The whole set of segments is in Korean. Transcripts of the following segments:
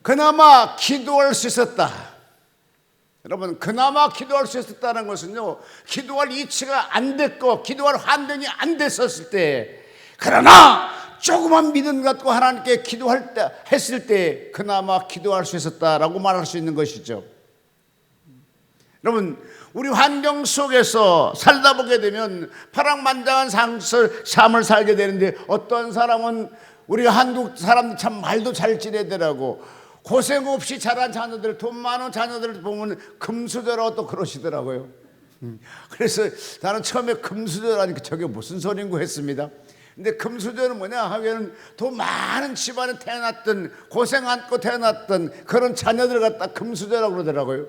그나마 기도할 수 있었다. 여러분, 그나마 기도할 수 있었다는 것은요, 기도할 이치가 안 됐고 기도할 환경이 안 됐었을 때, 그러나 조그만 믿음 갖고 하나님께 기도할 때 했을 때 그나마 기도할 수 있었다라고 말할 수 있는 것이죠. 여러분, 우리 환경 속에서 살다 보게 되면 파랑만장한 삶을 살게 되는데, 어떤 사람은 우리가 한국 사람들 참 말도 잘 지내더라고. 고생 없이 자란 자녀들, 돈 많은 자녀들 보면 금수저라고 또 그러시더라고요. 그래서 나는 처음에 금수저라니까 저게 무슨 소린고 했습니다. 근데 금수저는 뭐냐 하면 돈 많은 집안에 태어났던, 고생 않고 태어났던 그런 자녀들 갖다 금수저라고 그러더라고요.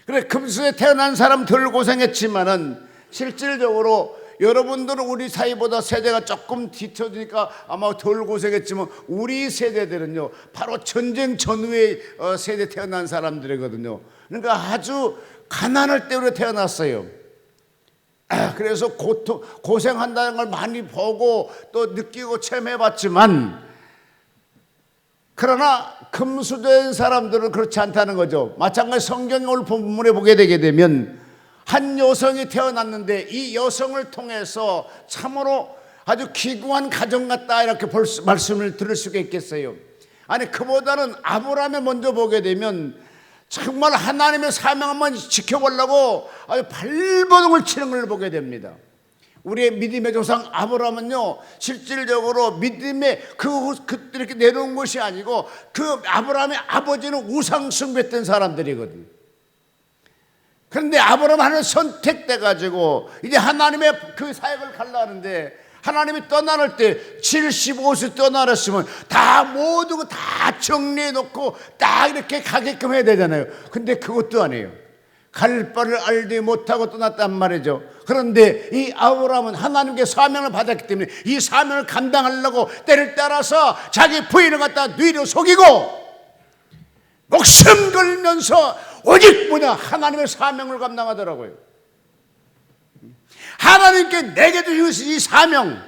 그래, 금수저에 태어난 사람 덜 고생했지만은 실질적으로 여러분들은 우리 사이보다 세대가 조금 뒤쳐지니까 아마 덜 고생했지만, 우리 세대들은요 바로 전쟁 전후의 세대 태어난 사람들이거든요. 그러니까 아주 가난할 때 우리가 태어났어요. 그래서 고생한다는 걸 많이 보고 또 느끼고 체험해봤지만, 그러나 금수저인 사람들은 그렇지 않다는 거죠. 마찬가지 성경의 오늘 본문에 보게 되게 되면 한 여성이 태어났는데, 이 여성을 통해서 참으로 아주 기구한 가정 같다, 이렇게 말씀을 들을 수가 있겠어요. 아니, 그보다는 아브라함을 먼저 보게 되면 정말 하나님의 사명 한번 지켜보려고 아주 발버둥을 치는 걸 보게 됩니다. 우리의 믿음의 조상 아브라함은요, 실질적으로 믿음의 이렇게 내려온 것이 아니고, 그 아브라함의 아버지는 우상 숭배했던 사람들이거든요. 그런데 아브라함 하나님 선택돼 가지고 이제 하나님의 그 사역을 가려는데, 하나님이 떠나를 때 75세 떠나랬으면 다 모두 다 정리해 놓고 딱 이렇게 가게끔 해야 되잖아요. 근데 그것도 아니에요. 갈 바를 알지 못하고 떠났단 말이죠. 그런데 이 아브라함은 하나님께 사명을 받았기 때문에 이 사명을 감당하려고 때를 따라서 자기 부인을 갖다 뉘려 속이고 목숨 걸면서 오직 하나님의 사명을 감당하더라고요. 하나님께 내게 주신 이 사명,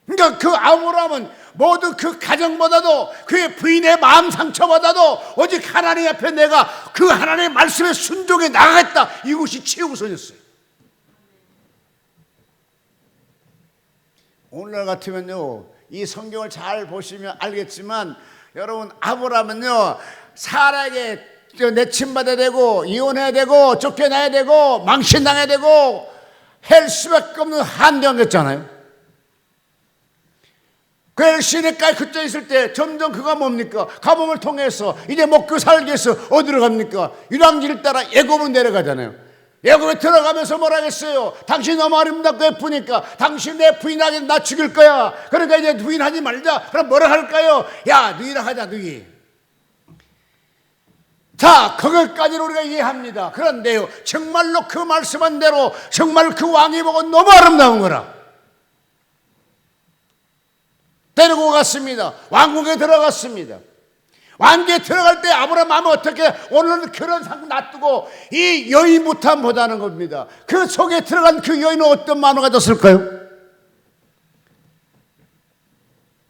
그러니까 그 아브라함은 모두 그 가정보다도 그의 부인의 마음 상처보다도 오직 하나님 앞에 내가 그 하나님의 말씀에 순종해 나가겠다, 이것이 최우선이었어요. 오늘날 같으면요, 이 성경을 잘 보시면 알겠지만, 여러분, 아브라함은요 사라에게 내침받아야 되고 이혼해야 되고 쫓겨나야 되고 망신당해야 되고 할 수밖에 없는 환경이었잖아요. 그 시내가에 그쳐 있을 때 점점 그가 뭡니까? 가뭄을 통해서 이제 먹고 살기 위해서 어디로 갑니까? 유랑지를 따라 애굽으로 내려가잖아요. 애굽에 들어가면서 뭐라 했어요? 당신 너무 아름답고 예쁘니까 당신 내 부인하게 나 죽일 거야. 그러니까 이제 부인하지 말자. 그럼 뭐라 할까요? 야, 누이라 하자, 누이. 자, 그것까지는 우리가 이해합니다. 그런데요, 정말로 그 말씀한 대로 정말 그 왕이 보고 너무 아름다운 거라 데리고 갔습니다. 왕궁에 들어갔습니다. 왕궁에 들어갈 때 아브라함 마음은 어떻게, 오늘은 그런 상품 놔두고 이 여인부터 한번 보자는 겁니다. 그 속에 들어간 그 여인은 어떤 마음을 가졌을까요?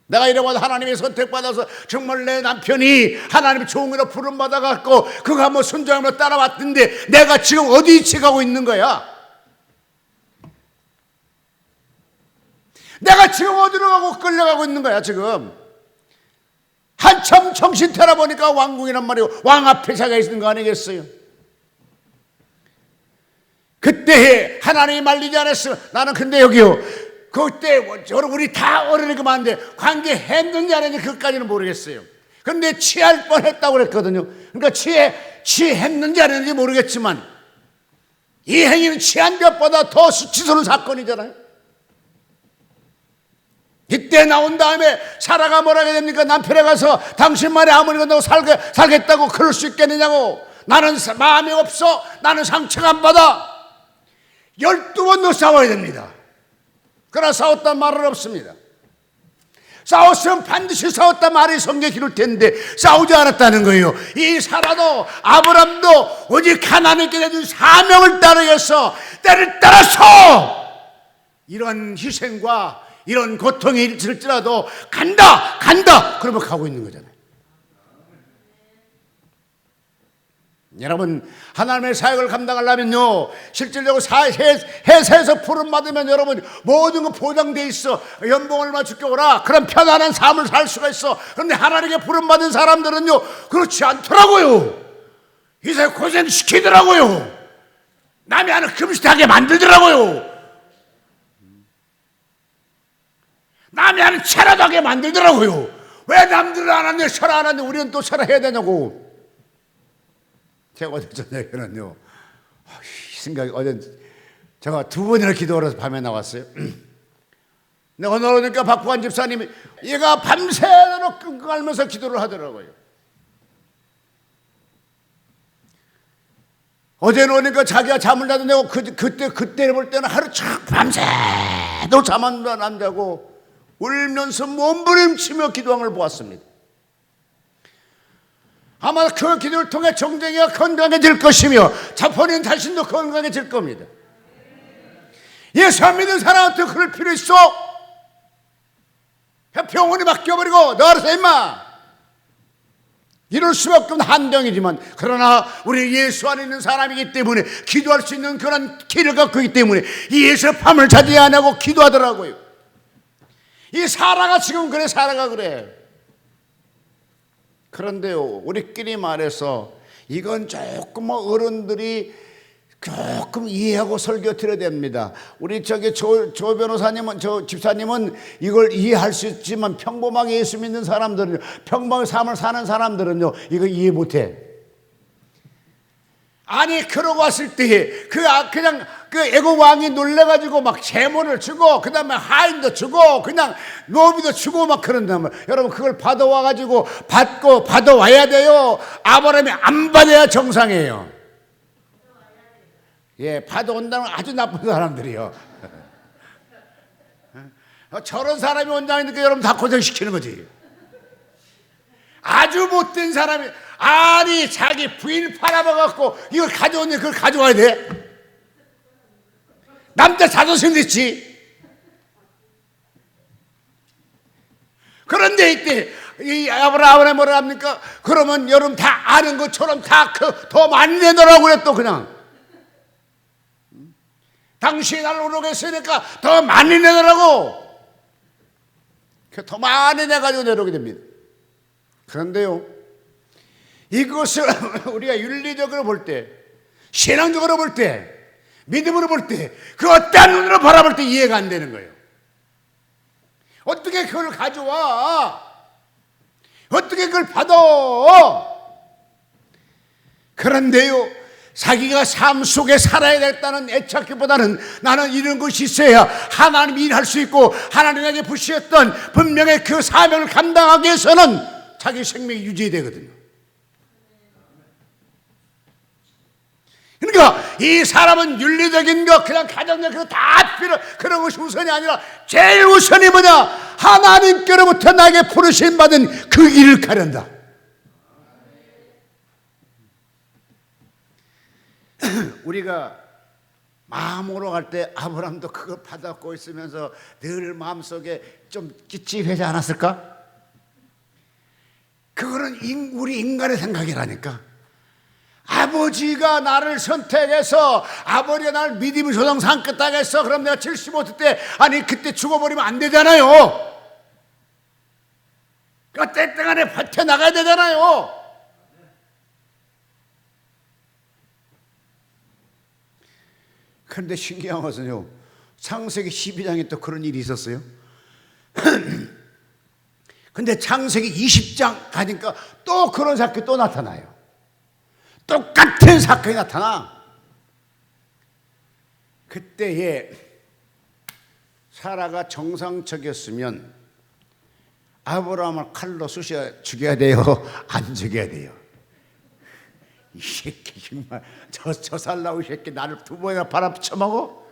내가 이래봐도 하나님의 선택받아서 정말 내 남편이 하나님의 종으로 부름받아갖고 그가 한번 순종하며 따라왔던데 내가 지금 어디 위치하고 있는 거야? 내가 지금 어디로 가고 끌려가고 있는 거야 지금? 한참 정신 차려보니까 왕궁이란 말이에요. 왕 앞에 자기가 있는 거 아니겠어요? 그때 하나님이 말리지 않았으면, 나는 근데 여기요, 그때 우리 다 어른이니까 많은데 관계했는지 안 했는지 그것까지는 모르겠어요. 그런데 취할 뻔했다고 그랬거든요. 그러니까 취했는지 안 했는지 모르겠지만 이 행위는 취한 것보다 더 수치스러운 사건이잖아요. 이때 나온 다음에 사라가 뭐라 해야 됩니까? 남편에 가서 당신만의 아무리 건다고 살겠다고 그럴 수 있겠느냐고. 나는 마음이 없어, 나는 상처가 안 받아. 12번 더 싸워야 됩니다. 그러나 싸웠단 말은 없습니다. 싸웠으면 반드시 싸웠단 말이 성경에 기록될 텐데 싸우지 않았다는 거예요. 이 사라도 아브람도 오직 하나님께 내준 사명을 따르기 위해서 때를 따라서 이런 희생과 이런 고통이 있을지라도 간다 간다 그러면 가고 있는 거잖아요. 여러분, 하나님의 사역을 감당하려면요, 실질적으로 회사에서 부름받으면 여러분 모든 거 보장돼 있어. 연봉 얼마 줄게 오라. 그런 편안한 삶을 살 수가 있어. 그런데 하나님께 부름받은 사람들은요 그렇지 않더라고요. 이제 고생시키더라고요. 남이 하는 금식하게 만들더라고요. 남이 하는 철화도 하게 만들더라고요. 왜 남들은 안 하는데 철화 안 하는데 우리는 또 철화 해야 되냐고. 제가 어제 저녁에는요, 생각이, 어제 제가 2번이나 기도를 해서 밤에 나왔어요. 근데 오늘 오니까 박부환 집사님이 얘가 밤새도록 끙끙 앓면서 기도를 하더라고요. 어제는 오니까 자기가 잠을 자도 그때 볼 때는 하루 쭉 밤새도록 잠 안 자고 울면서 몸부림치며 기도한 걸 보았습니다. 아마 그 기도를 통해 정쟁이가 건강해질 것이며 본인 자신도 건강해질 겁니다. 예수 안 믿는 사람한테 그럴 필요 있어? 병원에 맡겨버리고 너 알아서 임마, 이럴 수밖에 없는 한정이지만, 그러나 우리 예수 안에 있는 사람이기 때문에 기도할 수 있는 그런 길을 갖고 있기 때문에 예수 밤을 자지 안 하고 기도하더라고요. 이 사라가 지금 그래. 사라가 그래. 그런데요, 우리끼리 말해서 이건 조금 어른들이 조금 이해하고 설교 드려야 됩니다. 우리 조 변호사님은, 저 집사님은 이걸 이해할 수 있지만 평범하게 예수 믿는 사람들은요, 평범한 삶을 사는 사람들은요 이거 이해 못해. 아니, 그러고 왔을 때 그냥 그 애국 왕이 놀래가지고 막 재물을 주고 그다음에 하인도 주고 그냥 노비도 주고 막 그런다면, 여러분 그걸 받아와가지고 받아와야 돼요. 아브라함이 안 받아야 정상이에요. 예, 받아온다는 건 아주 나쁜 사람들이요. 저런 사람이 원장이니까 여러분 다 고생시키는 거지. 아주 못된 사람이, 아니 자기 부인 팔아먹었고 이걸 가져오니 그걸 가져와야 돼? 남자 자존심 있지. 그런데 이때 이 아브라함이 뭐라 합니까? 그러면 여러분 다 아는 것처럼 다 더 많이 내놓으라고 그래. 또 그냥 당신이 날 오르겠으니까 더 많이 내놓으라고. 더 많이 내가지고 내려오게 됩니다. 그런데요, 이것을 우리가 윤리적으로 볼 때, 신앙적으로 볼 때, 믿음으로 볼 때, 그 어떠한 눈으로 바라볼 때 이해가 안 되는 거예요. 어떻게 그걸 가져와? 어떻게 그걸 받아? 그런데요, 자기가 삶 속에 살아야 되겠다는 애착기보다는 나는 이런 것이 있어야 하나님이 일할 수 있고 하나님에게 부시했던 분명히 그 사명을 감당하기 위해서는 자기 생명이 유지되거든요. 그러니까 이 사람은 윤리적인 것, 그냥 가정적 그거 다 필요, 그런 것이 우선이 아니라 제일 우선이 뭐냐? 하나님께로부터 나에게 부르심 받은 그 길을 가련다. 우리가 마음으로 갈 때 아브라함도 그걸 받았고 있으면서 늘 마음속에 좀 찝찝하지 않았을까? 그거는 우리 인간의 생각이라니까. 아버지가 나를 선택해서 아버지가 나를 믿음의 조상 삼겠다고 했어. 그럼 내가 75세 때, 아니 그때 죽어버리면 안 되잖아요. 그 때때간에 버텨나가야 되잖아요. 그런데 신기한 것은요, 창세기 12장에 또 그런 일이 있었어요. 근데 창세기 20장 가니까 또 그런 사건이 또 나타나요. 똑같은 사건이 나타나. 그때에 사라가 정상적이었으면 아브라함을 칼로 쑤셔 죽여야 돼요? 안 죽여야 돼요? 이 새끼 정말 저 살라고 이 새끼 나를 2번이나 바라붙여먹어?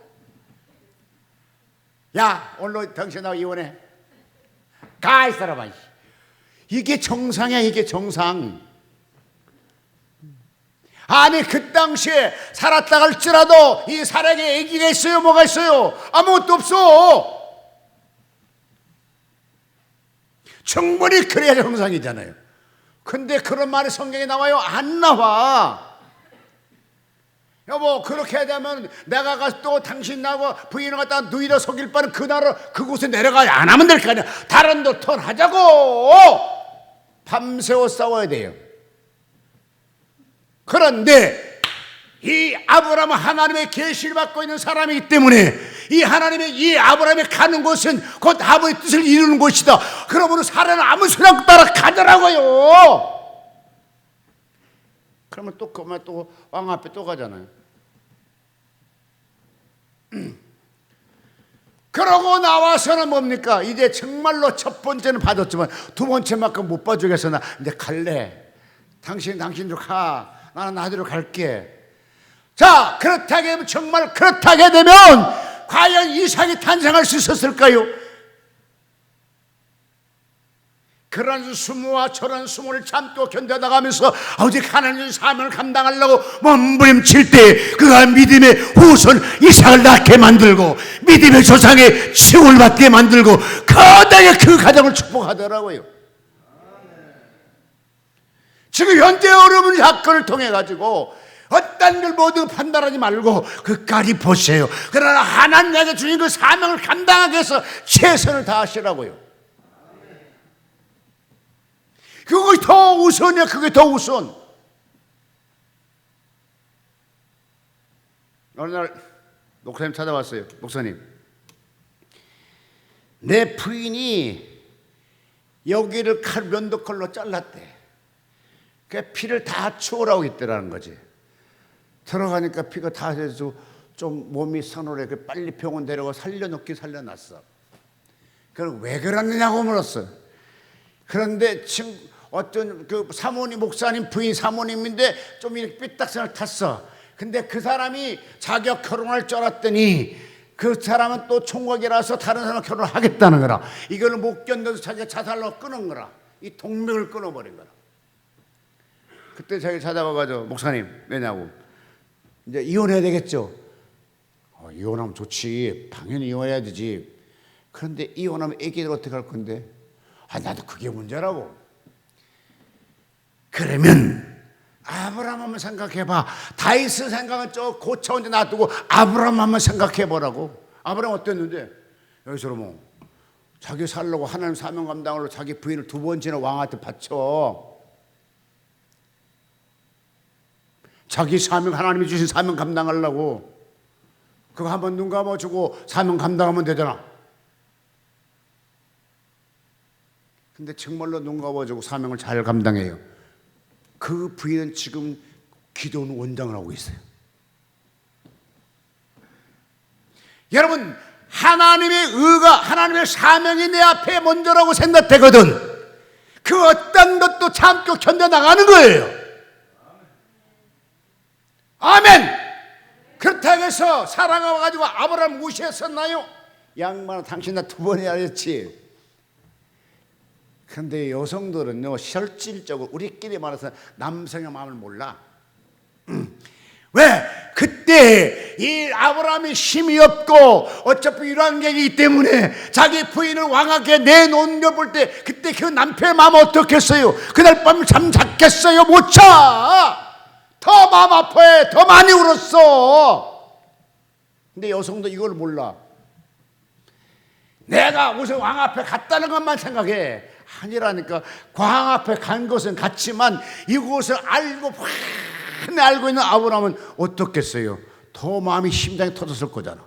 야, 오늘 당신하고 이혼해. 가, 이 사람아. 이게 정상이야. 이게 정상. 아니 그 당시에 살았다 할지라도 이 사람에게 애기가 있어요? 뭐가 있어요? 아무것도 없어. 충분히 그래야 정상이잖아요. 근데 그런 말이 성경에 나와요? 안 나와. 여보, 그렇게 되면 내가 가서 또 당신 나고 부인을 갖다 누이려 속일 바는 그 나라 그곳에 내려가야 안 하면 될 거 아니야. 다른 데 턴하자고. 밤새워 싸워야 돼요. 그런데 이 아브라함은 하나님의 계시를 받고 있는 사람이기 때문에 이 아브라함이 가는 곳은 곧 아버지의 뜻을 이루는 곳이다. 그러므로 사례는 아무 소리 않고 따라가더라고요. 그러면 또 그만 또 왕 앞에 또 가잖아요. 그러고 나와서는 뭡니까? 이제 정말로 첫 번째는 봐줬지만 두 번째만큼 못 봐주겠어. 나 이제 갈래. 당신도 가. 나는 나대로 갈게. 자, 그렇다게 되면 정말 그렇다게 되면 과연 이삭이 탄생할 수 있었을까요? 그런 수모와 저런 수모를 참고 견뎌나가면서 오직 하나님의 사명을 감당하려고 몸부림칠 때 그가 믿음의 후손 이삭을 낳게 만들고 믿음의 조상의 칭호를 받게 만들고 거대하게 그 가정을 축복하더라고요. 지금 현재 여러분 사건을 통해 가지고 어떤 걸 모두 판단하지 말고 끝까지 보세요. 그러나 하나님에게 주신 그 사명을 감당하기 위해서 최선을 다하시라고요. 그것이 더 우선이야. 그게 더 우선. 어느 날 목사님 찾아왔어요. 목사님, 내 부인이 여기를 면도칼로 잘랐대. 그 피를 다 치우라고 했더라는 거지. 들어가니까 피가 다 해서 좀 몸이 서늘해. 빨리 병원 데려가 살려놓긴 살려놨어. 그럼 왜 그러느냐고 물었어. 그런데 어떤 그 사모님, 목사님 부인 사모님인데 좀 이렇게 삐딱선을 탔어. 근데 그 사람이 자기가 결혼할 줄 알았더니 그 사람은 또 총각이라서 다른 사람과 결혼을 하겠다는 거라. 이걸 못 견뎌서 자기가 자살로 끊은 거라. 이 동맥을 끊어버린 거라. 그때 자기 찾아가가지고 목사님 왜냐고. 이제 이혼해야 되겠죠. 이혼하면 좋지. 당연히 이혼해야 되지. 그런데 이혼하면 애기들 어떻게 할 건데? 나도 그게 문제라고. 그러면 아브라함 한번 생각해봐. 다윗의 생각은 저 고차 혼자 놔두고 아브라함 한번 생각해보라고. 아브라함 어땠는데? 여기서 뭐 자기 살려고 하나님 사명 감당으로 자기 부인을 두 번째나 왕한테 바쳐. 자기 사명, 하나님이 주신 사명 감당하려고. 그거 한번 눈 감아주고 사명 감당하면 되잖아. 근데 정말로 눈 감아주고 사명을 잘 감당해요. 그 부인은 지금 기도원 원장을 하고 있어요. 여러분, 하나님의 의가, 하나님의 사명이 내 앞에 먼저라고 생각되거든 그 어떤 것도 참고 견뎌나가는 거예요. 아멘. 그렇다고 해서 사랑하고 가지고 아브라함 무시했었나요? 양반아, 당신 나 두 번이나 했지. 그런데 여성들은요, 실질적으로 우리끼리 말해서 남성의 마음을 몰라. 왜? 그때 이 아브라함이 힘이 없고 어차피 유랑객이기 때문에 자기 부인을 왕하게 내놓는 때 그때 그 남편의 마음 어떻겠어요? 그날 밤 잠 잤겠어요? 못 자. 더 마음 아파해. 더 많이 울었어. 근데 여성도 이걸 몰라. 내가 무슨 왕 앞에 갔다는 것만 생각해. 아니라니까. 왕 앞에 간 것은 같지만 이곳을 알고 뻔히 알고 있는 아브라함은 어떻겠어요? 더 마음이 심장이 터졌을 거잖아.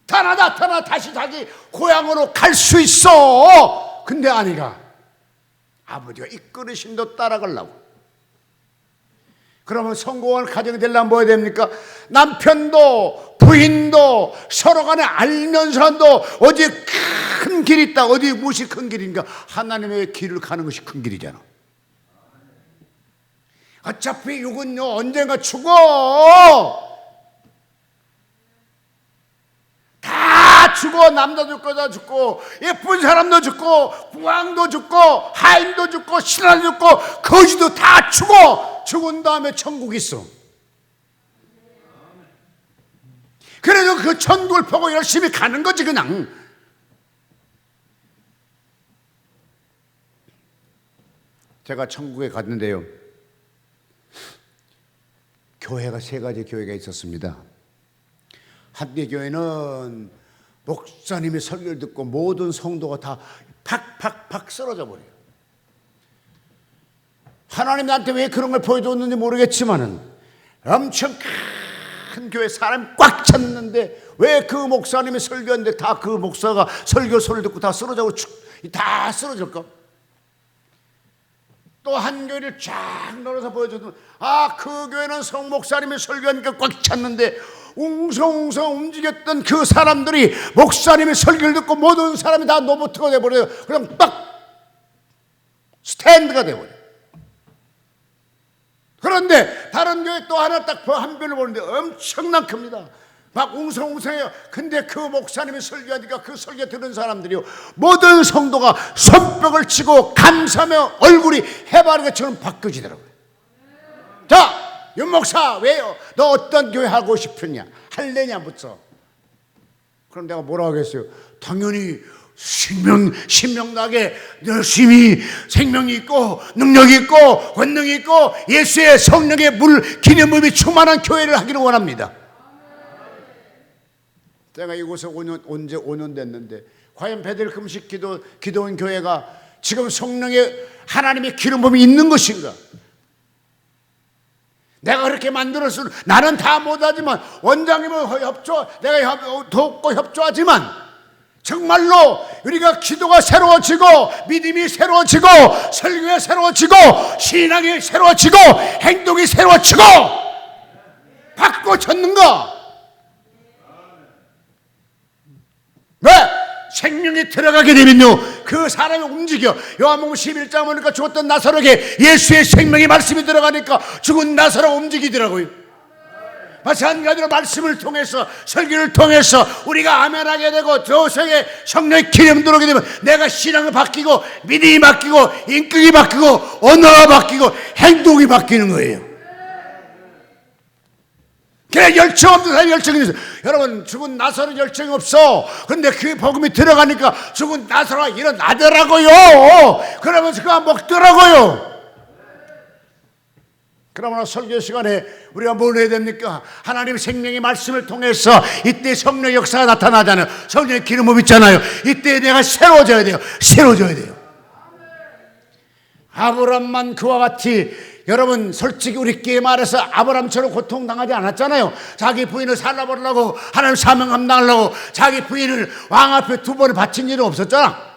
타나 다시 자기 고향으로 갈 수 있어. 근데 아니가. 아버지가 이끌으심도 따라가려고. 그러면 성공할 가정이 되려면 뭐 해야 됩니까? 남편도 부인도 서로 간에 알면서도 어디 큰 길이 있다. 어디 무엇이 큰 길인가? 하나님의 길을 가는 것이 큰 길이잖아. 어차피 이건요 언젠가 죽어. 다 죽어. 남자도 죽고 다 죽고 예쁜 사람도 죽고 부왕도 죽고 하인도 죽고 신하도 죽고 거지도 다 죽어. 죽은 다음에 천국이 있어. 그래서 그 천국을 보고 열심히 가는 거지 그냥. 제가 천국에 갔는데요, 교회가 세 가지 교회가 있었습니다. 한 개 교회는 목사님이 설교를 듣고 모든 성도가 다 팍팍팍 쓰러져 버려요. 하나님 나한테 왜 그런 걸 보여줬는지 모르겠지만은 엄청 큰 교회 사람이 꽉 찼는데 왜 그 목사님이 설교하는데 다 그 목사가 설교 소리를 듣고 다 쓰러져고 다 쓰러질까? 또 한 교회를 쫙 널어서 보여줬는데 그 교회는 성 목사님이 설교하니까 꽉 찼는데 웅성웅성 움직였던 그 사람들이 목사님의 설교를 듣고 모든 사람이 다 노보트가 돼버려요. 그럼 딱 스탠드가 돼버려요. 그런데 다른 교회 또 하나 딱 한 별을 보는데 엄청난 큽니다. 막 웅성웅성해요. 근데 그 목사님이 설교하니까 그 설교 들은 사람들이요, 모든 성도가 손뼉을 치고 감사하며 얼굴이 해바라기처럼 바뀌어지더라고요. 자, 윤 목사 왜요? 너 어떤 교회 하고 싶으냐? 할래냐부터. 그럼 내가 뭐라고 하겠어요? 당연히 신명나게 열심히 생명이 있고 능력이 있고 권능이 있고 예수의 성령의 물 기름부음이 충만한 교회를 하기를 원합니다. 제가 이곳에 언제 5년 됐는데 과연 베델 금식 기도원 교회가 지금 성령의 하나님의 기름부음이 있는 것인가? 내가 그렇게 만들었으면 나는 다 못하지만 원장님은 내가 돕고 협조하지만 정말로 우리가 기도가 새로워지고 믿음이 새로워지고 설교가 새로워지고 신앙이 새로워지고 행동이 새로워지고 바꿔졌는가? 왜? 생명이 들어가게 되면요 그 사람이 움직여. 요한복음 11장 보니까 죽었던 나사로에게 예수의 생명의 말씀이 들어가니까 죽은 나사로가 움직이더라고요. 마찬가지로 말씀을 통해서 설교를 통해서 우리가 아멘하게 되고 조성의 성령의 기름 들어오게 되면 내가 신앙이 바뀌고 믿음이 바뀌고 인격이 바뀌고 언어가 바뀌고 행동이 바뀌는 거예요. 그래, 열정 없는 사람이 열정이 있어. 여러분, 죽은 나사로 열정이 없어. 근데 그 복음이 들어가니까 죽은 나사로가 일어나더라고요. 그러면서 그가 먹더라고요. 그러므로 설교 시간에 우리가 뭘 해야 됩니까? 하나님 생명의 말씀을 통해서 이때 성령 역사가 나타나잖아요. 성령의 기름을 있잖아요. 이때 내가 새로워져야 돼요. 새로워져야 돼요. 아브람만 그와 같이, 여러분 솔직히 우리끼리 말해서 아브람처럼 고통당하지 않았잖아요. 자기 부인을 살라버리려고 하나님 사명 감당하려고 자기 부인을 왕 앞에 2번을 바친 일은 없었잖아.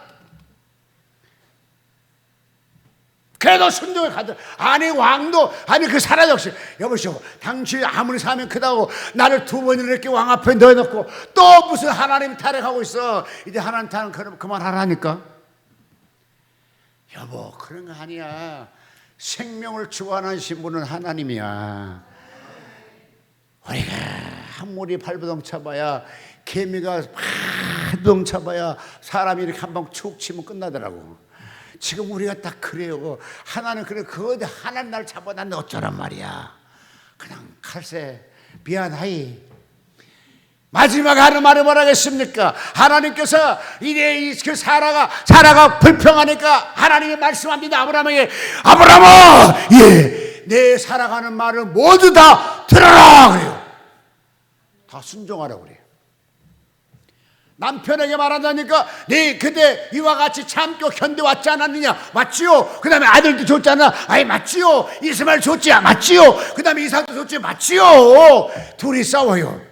그래도 순종을 가더라. 아니 왕도 그 사라 역시 여보시오, 당신이 아무리 사명 크다고 나를 2번이나 이렇게 왕 앞에 넣어놓고 또 무슨 하나님 타락하고 있어. 이제 하나님 타락 그만하라니까. 여보, 그런 거 아니야. 생명을 주관하는 신분은 하나님이야. 우리가 한물이 발버둥 쳐봐야, 개미가 발버둥 쳐봐야 사람이 이렇게 한 방 툭 치면 끝나더라고. 지금 우리가 딱 그래요. 하나는 그래, 그거 하나님 날 잡아놨는데 어쩌란 말이야. 그냥 칼세 미안하이. 마지막에 하는 말을 뭐라겠습니까? 하나님께서 이래 그 사라가 불평하니까 하나님이 말씀합니다. 아브라함에게, 아브라함아, 예, 내 살아가는 말을 모두 다 들어라 그래요. 다 순종하라고 그래요. 남편에게 말한다니까, 네 그대 이와 같이 참고 견뎌왔지 않았느냐? 맞지요. 그 다음에 아들도 줬잖아. 아이 맞지요. 이스마엘 줬지? 맞지요. 그 다음에 이삭도 줬지? 맞지요. 둘이 싸워요.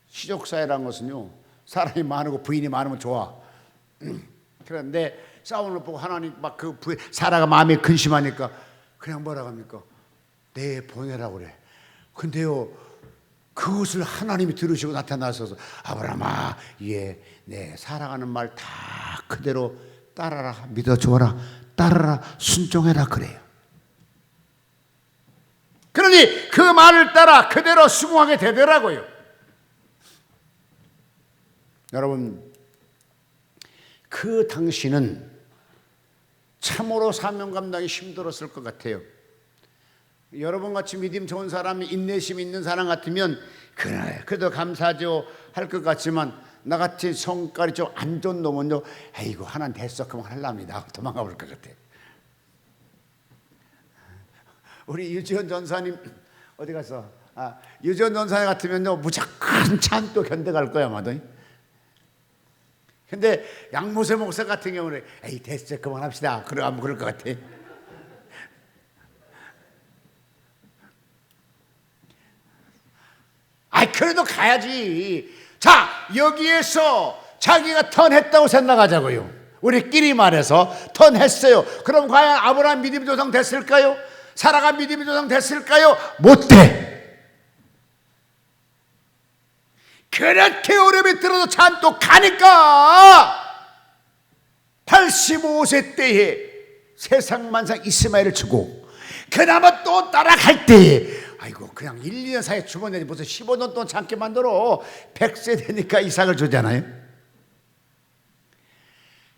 시족사회라는 것은요, 사람이 많고 부인이 많으면 좋아. 그런데 싸우는 걸 보고 하나님 막 그 부인 사라가 마음에 근심하니까 그냥 뭐라고 합니까? 내 보내라고 그래. 근데요, 그것을 하나님이 들으시고 나타나셔서 아브라함아, 예, 내 살아가는 말 다 그대로 따라라, 믿어줘라, 따라라, 순종해라 그래요. 그러니 그 말을 따라 그대로 수긍하게 되더라고요. 여러분, 그 당시는 참으로 사명 감당이 힘들었을 것 같아요. 여러분같이 믿음 좋은 사람, 인내심 있는 사람 같으면 그래, 그래도 감사하죠 할 것 같지만, 나같이 성깔이 좀 안 좋은 놈은요, 아이고 하나 됐어 그만 할랍니다. 도망가 볼 것 같아. 우리 유지원 전사님 어디 갔어? 유지원 전사님 같으면요 무조건 찬또 견뎌갈 거야 아마도. 근데 양무세 목사 같은 경우는 에이 됐어 그만합시다 그러면 그럴 것 같아. 그래도 가야지. 자, 여기에서 자기가 턴했다고 생각하자고요. 우리끼리 말해서 턴했어요. 그럼 과연 아브라함 믿음의 조상 됐을까요? 사라가 믿음의 조상 됐을까요? 못돼. 그렇게 어려움이 들어도 찬또 가니까 85세 때에 세상만상 이스마엘을 주고 그나마 또 따라갈 때에 아이고 그냥 1, 2년 사이에 주머니에 무슨 15년 동안 참게 만들어 100세 되니까 이삭을 주잖아요.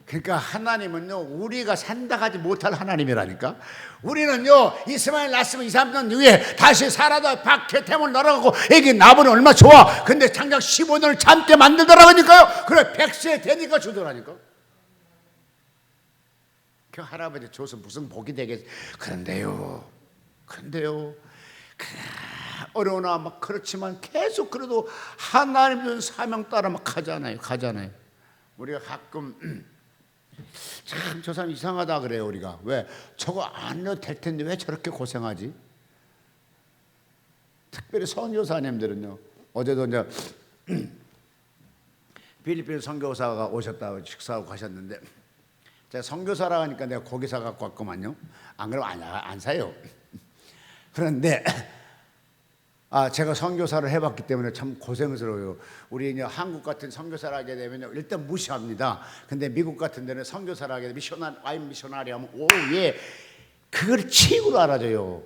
그러니까 하나님은요 우리가 산다 하지 못할 하나님이라니까. 우리는요 이스마엘 낳았으면 2, 3년 후에 다시 살아도 박해템을 날아가고 애기 낳으면 얼마나 좋아. 근데 장작 15년을 참게 만들더라니까요. 그래 100세 되니까 주더라니까. 그 할아버지 줘서 무슨 복이 되겠어. 그런데요 어려우나 막 그렇지만 계속 그래도 하나님 준 사명 따라 막 가잖아요. 우리가 가끔 참 저 사람 이상하다 그래요. 우리가 왜 저거 안 해도 될 텐데 왜 저렇게 고생하지? 특별히 선교사님들은요. 어제도 이제 필리핀 선교사가 오셨다고 식사하고 가셨는데 제가 선교사라 하니까 내가 고기 사 갖고 왔구만요. 안 그러면 안 사요. 그런데 제가 선교사를 해봤기 때문에 참 고생스러워요. 우리 이제 한국 같은 선교사를 하게 되면 일단 무시합니다. 근데 미국 같은 데는 선교사를 하게 되면 와인 미셔나리 하면 오예 그걸 최고로 알아줘요.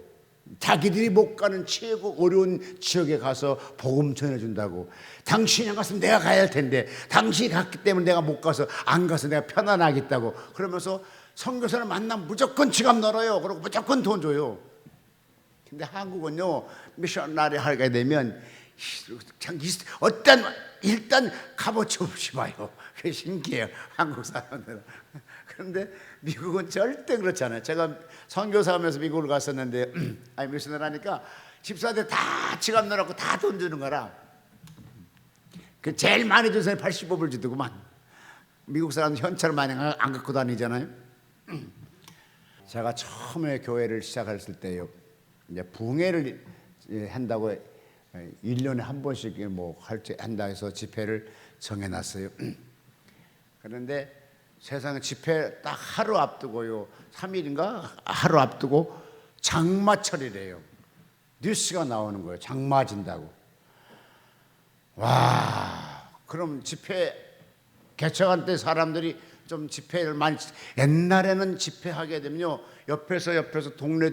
자기들이 못 가는 최고 어려운 지역에 가서 복음 전해준다고. 당신이 안 갔으면 내가 가야 할 텐데 당신이 갔기 때문에 내가 못 가서 안 가서 내가 편안하겠다고 그러면서 선교사를 만나면 무조건 지갑 넣어요. 그리고 무조건 돈 줘요. 근데 한국은요 미셔나리 하게 되면 일단 값어치 없이 봐요. 그게 신기해요 한국 사람들은. 그런데 미국은 절대 그렇지 않아요. 제가 선교사하면서 미국을 갔었는데 미셔나리 하니까 집사들 다 지갑 넣어놓고 다 돈 주는 거라. 그 제일 많이 준 사람이 85불 주더구만. 미국 사람은 현찰을 많이 안 갖고 다니잖아요. 제가 처음에 교회를 시작했을 때요 이제 붕해를 한다고 1년에 한 번씩 뭐 한다 해서 집회를 정해놨어요. 그런데 세상에 집회 딱 하루 앞두고요 3일인가 하루 앞두고 장마철이래요. 뉴스가 나오는 거예요. 장마 진다고. 와 그럼 집회 개척한 때 사람들이 좀 집회를 많이 옛날에는 집회하게 되면요 옆에서 동네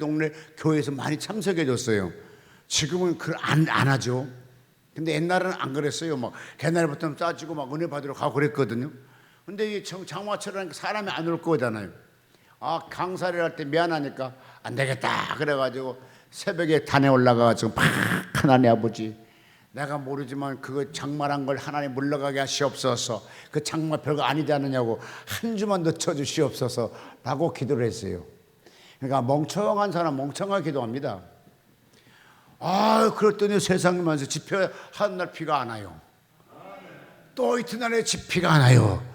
교회에서 많이 참석해 줬어요. 지금은 그걸 안 하죠. 근데 옛날에는 안 그랬어요. 막 옛날부터 짜지고 막 은혜 받으러 가고 그랬거든요. 근데 이 장마철이라니까 사람이 안 올 거잖아요. 강사를 할 때 미안하니까 안 되겠다 그래가지고 새벽에 단에 올라가가지고 막 하나님 아버지 내가 모르지만 그거 장마란 걸 하나님 물러가게 하시옵소서. 그 장마 별거 아니지 않느냐고 한 주만 늦춰 주시옵소서 라고 기도를 했어요. 그러니까 멍청한 사람 멍청하게 기도합니다. 그랬더니 세상에 만서 집회하는 날 비가 안 와요. 또 이튿날에 비가 안 와요.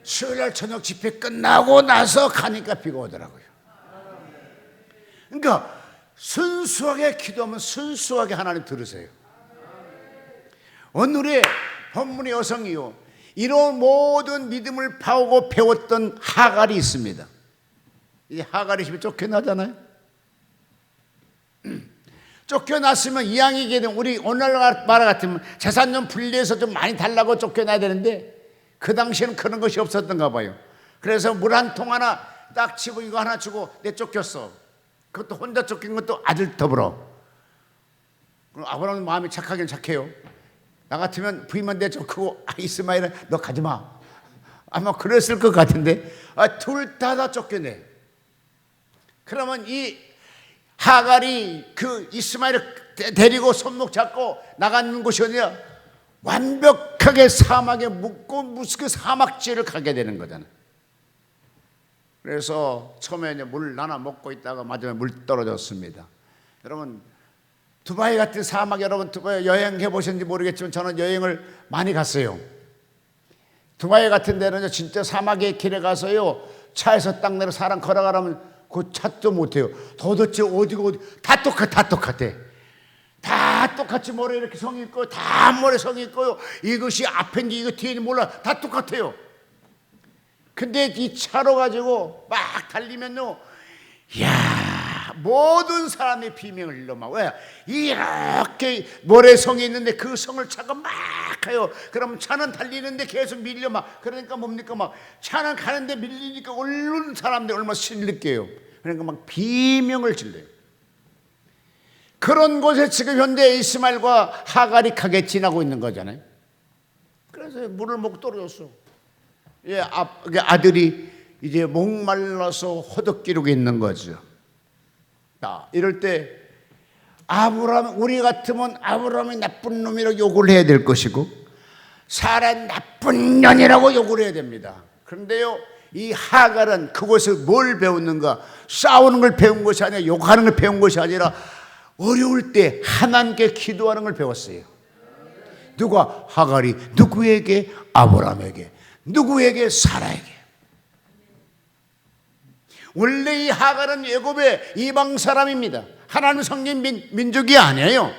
수요일날 저녁 집회 끝나고 나서 가니까 비가 오더라고요. 그러니까 순수하게 기도하면 순수하게 하나님 들으세요. 오늘의 본문의 여성이요 이런 모든 믿음을 파오고 배웠던 하갈이 있습니다. 이 하갈이 집에 쫓겨나잖아요. 쫓겨났으면 이왕이게 되면 우리 오늘날 말 같으면 재산 좀 분리해서 좀 많이 달라고 쫓겨나야 되는데 그 당시에는 그런 것이 없었던가 봐요. 그래서 물 한 통 하나 딱 치고 이거 하나 주고 내 쫓겼어. 그것도 혼자 쫓긴 것도 아들 더불어. 그럼 아브라함은 마음이 착하긴 착해요. 나 같으면 부인만 내쫓고 이스마엘은 너 가지마 아마 그랬을 것 같은데 둘 다 쫓겨내. 그러면 이 하갈이 그 이스마엘을 데리고 손목 잡고 나가는 곳이 어디냐? 완벽하게 사막에 묻고 무슨 그 사막지를 가게 되는 거잖아요. 그래서 처음에 이제 물 나눠 먹고 있다가 마지막에 물 떨어졌습니다. 여러분 두바이 같은 사막, 여러분 두바이 여행해 보셨는지 모르겠지만 저는 여행을 많이 갔어요. 두바이 같은 데는 진짜 사막의 길에 가서요, 차에서 딱 내려 사람 걸어가라면 그 찾도 못해요. 도대체 어디가 어디 다 똑같아. 다 똑같이 모래 이렇게 성이 있고, 다 모래 성이 있고요. 이것이 앞인지 이거 뒤인지 몰라. 다 똑같아요. 근데 이 차로 가지고 막 달리면요, 이야, 모든 사람의 비명을 일러 막. 왜? 이렇게 모래성이 있는데 그 성을 차가 막 가요. 그럼 차는 달리는데 계속 밀려 막. 그러니까 뭡니까? 막 차는 가는데 밀리니까 얼른 사람들이 얼마나 신느껴요. 그러니까 막 비명을 질러요. 그런 곳에 지금 현재 이스마엘과 하갈이 가게 지나고 있는 거잖아요. 그래서 물을 먹고 떨어졌어. 예, 아들이 이제 목말라서 허덕기르고 있는 거죠. 자, 이럴 때 아브라함, 우리 같으면 아브라함이 나쁜 놈이라고 욕을 해야 될 것이고, 사라는 나쁜 년이라고 욕을 해야 됩니다. 그런데요, 이 하갈은 그곳에서 뭘 배웠는가? 싸우는 걸 배운 것이 아니라, 욕하는 걸 배운 것이 아니라, 어려울 때 하나님께 기도하는 걸 배웠어요. 누가? 하갈이. 누구에게? 아브라함에게. 누구에게? 사라에게. 원래 이 하갈은 애굽의 이방 사람입니다. 하나님 성긴 민족이 아니에요.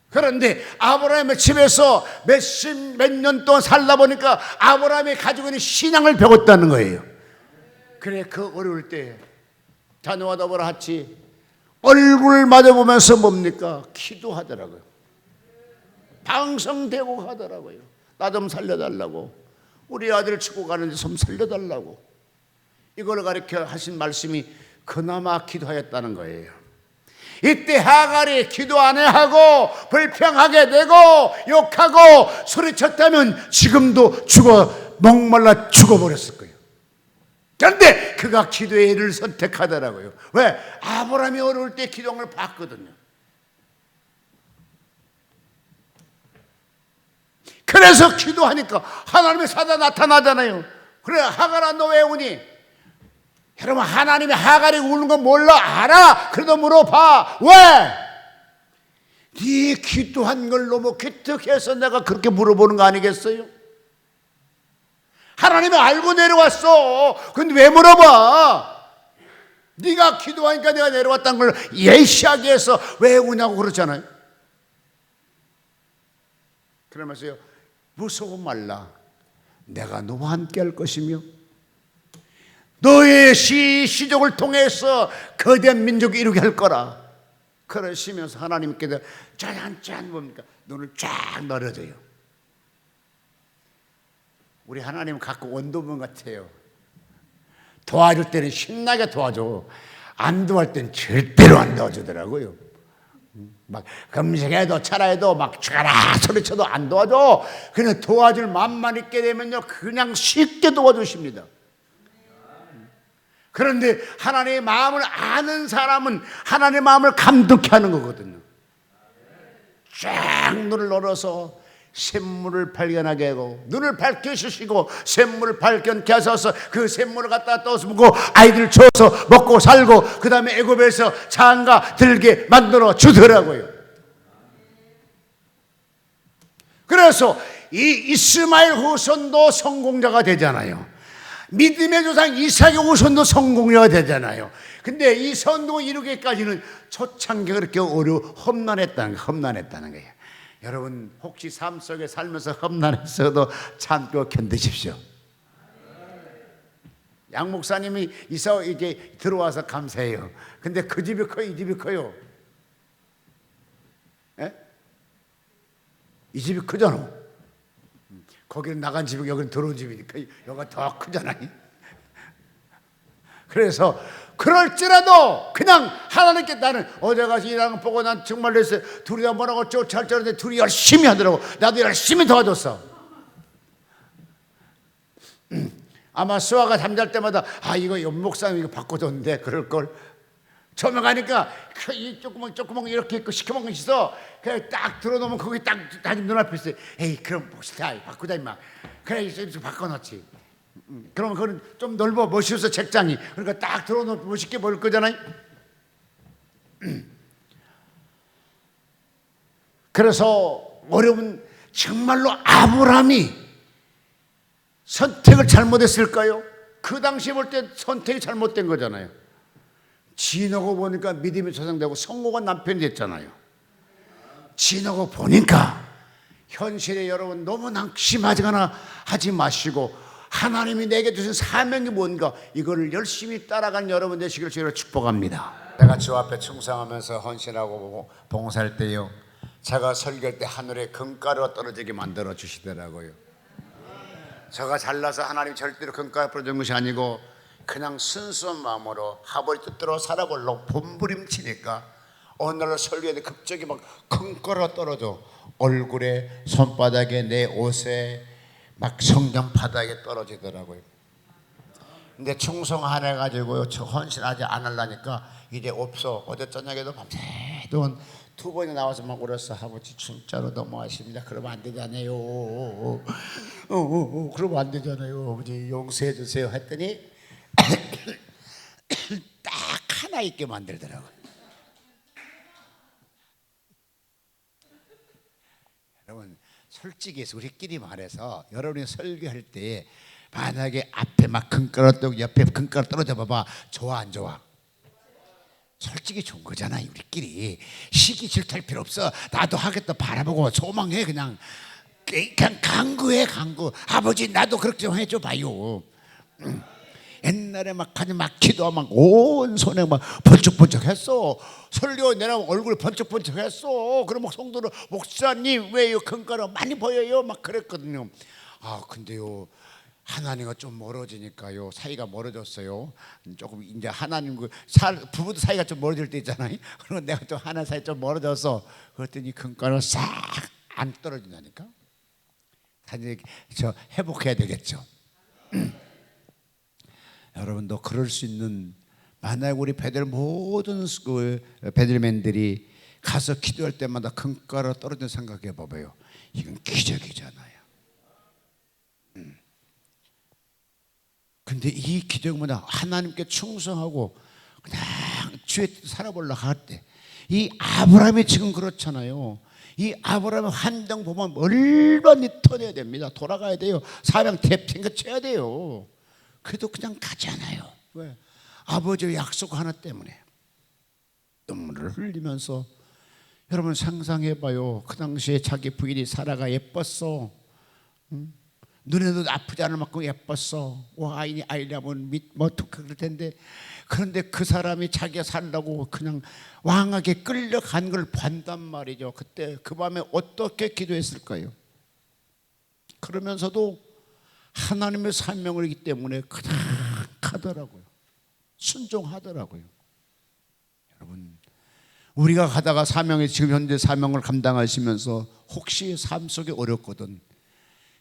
그런데 아브라함의 집에서 몇 년 동안 살다 보니까 아브라함이 가지고 있는 신앙을 배웠다는 거예요. 그래, 그 어려울 때 자녀와 더불어 같이 얼굴 맞아보면서 뭡니까? 기도하더라고요. 방성대고 하더라고요. 나 좀 살려달라고. 우리 아들 치고 가는데 좀 살려달라고. 이걸 가르쳐 하신 말씀이 그나마 기도하였다는 거예요. 이때 하갈이 기도 안 해하고 불평하게 되고 욕하고 소리쳤다면 지금도 목말라 죽어버렸을 거예요. 그런데 그가 기도의 일을 선택하더라고요. 왜? 아브라함이 어려울 때 기도한 걸 봤거든요. 그래서 기도하니까 하나님의 사자 나타나잖아요. 그래, 하갈아 너 왜 우니? 여러분, 하나님이 하갈이 우는 건 몰라? 알아. 그래도 물어봐. 왜? 네 기도한 걸 너무 기특해서 내가 그렇게 물어보는 거 아니겠어요? 하나님이 알고 내려왔어. 근데 왜 물어봐? 네가 기도하니까 내가 내려왔다는 걸 예시하게 해서 왜 우냐고 그러잖아요. 그러면서요, 무서워 말라. 내가 너와 함께 할 것이며 너의 시족을 통해서 거대한 민족이 이루게 할 거라. 그러시면서 하나님께서 짠짠 뭡니까? 눈을 쫙 늘어져요. 우리 하나님은 가끔 원도분 같아요. 도와줄 때는 신나게 도와줘. 안 도와줄 때는 절대로 안 도와주더라고요. 막 금식해도 차라해도 막 죽어라 소리쳐도 안 도와줘. 그냥 도와줄 마음만 있게 되면요, 그냥 쉽게 도와주십니다. 그런데 하나님의 마음을 아는 사람은 하나님의 마음을 감독해 하는 거거든요. 쫙 눈을 열어서 샘물을 발견하게 하고, 눈을 밝혀주시고 샘물을 발견케 하셔서 그 샘물을 갖다 떠서 먹고 아이들 줘서 먹고 살고, 그 다음에 애굽에서 장가 들게 만들어 주더라고요. 그래서 이 이스마엘 후손도 성공자가 되잖아요. 믿음의 조상 이삭의 후손도 성공자가 되잖아요. 근데 이 성공을 이루기까지는 초창기가 그렇게 험난했다는 거예요. 여러분, 혹시 삶 속에 살면서 험난했어도 참고 견디십시오. 양 목사님이 이게 들어와서 감사해요. 근데 그 집이 커요, 이 집이 커요? 에? 이 집이 크잖아. 거기는 나간 집이고 여기는 들어온 집이니까 여기가 더 크잖아요. 그래서 그럴지라도 그냥 하나님께, 나는 어제 가서 일하는 거 보고 난 정말 그랬어요. 둘이 다 뭐라고 쫓아올 줄 알았는데 둘이 열심히 하더라고. 나도 열심히 도와줬어. 아마 수아가 잠잘 때마다 이거 연목사님 이거 바꿔줬는데 그럴걸. 처음에 가니까 이 조그만 이렇게 있고 시커먼 것이 있어. 그냥 딱 들어놓으면 거기 딱 눈앞에 있어. 에이 그럼 멋있다. 바꾸자 임마. 그래 이제 바꿔놓지. 그러면 그건 좀 넓어 멋있어 책장이. 그러니까 딱 들어놓으면 멋있게 보일 거잖아요. 그래서 어려운 정말로 아브라함이 선택을 잘못했을까요? 그 당시에 볼 때 선택이 잘못된 거잖아요. 지나고 보니까 믿음이 조성되고 성공한 남편이 됐잖아요. 지나고 보니까 현실에 여러분 너무 낙심하거나 하지 마시고 하나님이 내게 주신 사명이 뭔가 이거를 열심히 따라간 여러분 되시기를 주로 축복합니다. 내가 주 앞에 충성하면서 헌신하고 봉사할 때요, 제가 설교할 때 하늘에 금가루가 떨어지게 만들어 주시더라고요. 제가 잘나서 하나님 절대로 금가루 떨어진 것이 아니고 그냥 순수한 마음으로 아버지 뜻대로 살아보려고 몸부림치니까 어느 날 설교에 갑자기 막 금가루가 떨어져 얼굴에, 손바닥에, 내 옷에, 막 성경 바닥에 떨어지더라고요. 근데 충성 안 해가지고 헌신 아직 안 하려니까 이제 없어. 어제 저녁에도 밤새도록 2번이 나와서 막 울었어. 아버지 진짜로 너무하십니다. 그러면 안 되잖아요. 그러면 안 되잖아요. 아버지 용서해 주세요 했더니 딱 하나 있게 만들더라고요. 여러분 솔직히 우리끼리 말해서 여러분이 설교할 때 만약에 앞에 막 금가루 떨어지고 옆에 금가루 떨어져 봐봐. 좋아 안 좋아? 솔직히 좋은 거잖아요. 우리끼리 시기 질투할 필요 없어. 나도 하겠다 바라보고 소망해. 그냥 강구해. 강구. 아버지 나도 그렇게 좀 해줘 봐요. 옛날에 막 기도하면 막 온 손에 막 번쩍번쩍했어. 설교 내려면 얼굴 번쩍번쩍했어. 그럼 막 성도는 목사님 왜요 금가루 많이 보여요 막 그랬거든요. 아 근데요 하나님과 좀 멀어지니까요 사이가 멀어졌어요. 조금 이제 하나님 부부도 사이가 좀 멀어질 때 있잖아요. 그리고 내가 좀 하나님 사이 좀 멀어져서 그랬더니 금가루 싹 안 떨어진다니까. 다시 저 회복해야 되겠죠. 여러분도 그럴 수 있는, 만약 우리 베들 모든 베들맨들이 가서 기도할 때마다 금가루 떨어진 생각해 봐봐요. 이건 기적이잖아요. 근데 이 기적보다 하나님께 충성하고 그냥 주의 뜻 살아보려고 할 때 이 아브라함이 지금 그렇잖아요. 이 아브라함의 환경 보면 얼마나 터내야 됩니다. 돌아가야 돼요. 사명 대핑거 쳐야 돼요. 그래도 그냥 가잖아요. 왜? 아버지의 약속 하나 때문에 눈물을 흘리면서. 여러분 상상해봐요. 그 당시에 자기 부인이 사라가 예뻤어. 눈에도 아프지 않을 만큼 예뻤어. 아이니 아이라면 뭐 그럴 텐데, 그런데 그 사람이 자기가 살라고 그냥 왕에게 끌려간 걸 봤단 말이죠. 그때 그 밤에 어떻게 기도했을까요? 그러면서도 하나님의 사명이기 때문에 그냥 가더라고요. 순종하더라고요. 여러분 우리가 가다가 사명에 지금 현재 사명을 감당하시면서 혹시 삶 속에 어렵거든,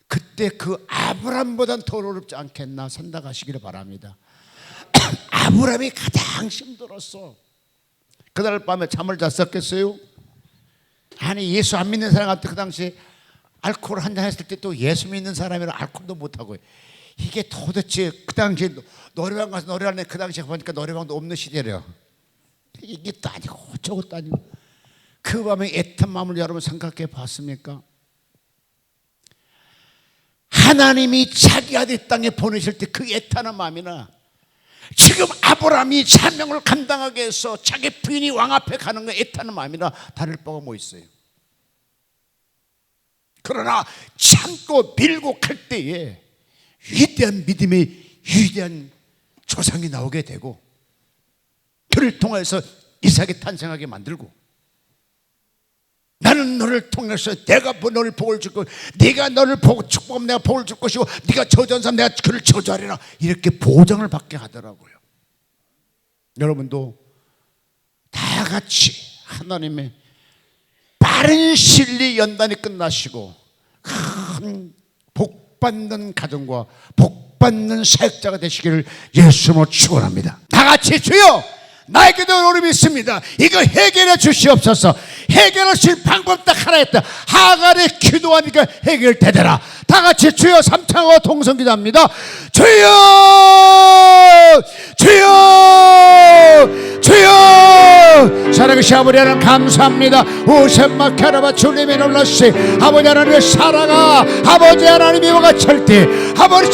그때 그 아브람보단 더 어렵지 않겠나 생각하시기를 바랍니다. 아브람이 가장 힘들었어. 그날 밤에 잠을 잤었겠어요? 아니 예수 안 믿는 사람한테 그 당시에 알코올 한잔 했을 때 또 예수 믿는 사람이라 알코올도 못하고, 이게 도대체 그 당시에 노래방 가서 노래하는 그 당시에 보니까 노래방도 없는 시대래요. 이게 또 아니고 저것도 아니고. 그 밤에 애탄 마음을 여러분 생각해 봤습니까? 하나님이 자기 아들 땅에 보내실 때 그 애타는 마음이나 지금 아브라함이 사명을 감당하기 위해서 자기 부인이 왕 앞에 가는 거 애타는 마음이나 다를 바가 뭐 있어요? 그러나 참고 밀고 갈 때에 위대한 믿음의 위대한 조상이 나오게 되고 그를 통해서 이삭이 탄생하게 만들고, 나는 너를 통해서 내가 너를 복을 줄 것이고 네가 너를 축복하면 내가 복을 줄 것이고 네가 저주한 사람 내가 그를 저주하리라, 이렇게 보장을 받게 하더라고요. 여러분도 다 같이 하나님의 빠른 시일 내에 연단이 끝나시고 큰 복받는 가정과 복받는 사역자가 되시기를 예수님으로 축원합니다. 다 같이 주여 나에게도 어려움이 있습니다. 이거 해결해 주시옵소서. 해결하실 방법 딱 하나 있다. 하갈이 기도하니까 해결되더라. 다 같이 주여 삼창하고 동성기도합니다. 주여 주여 주여. 사랑하신 아버지 하나님 감사합니다. 우셈마카라바 주님의 놀라시 아버지 하나님의 사랑아 아버지 하나님이 와가 절대 아버지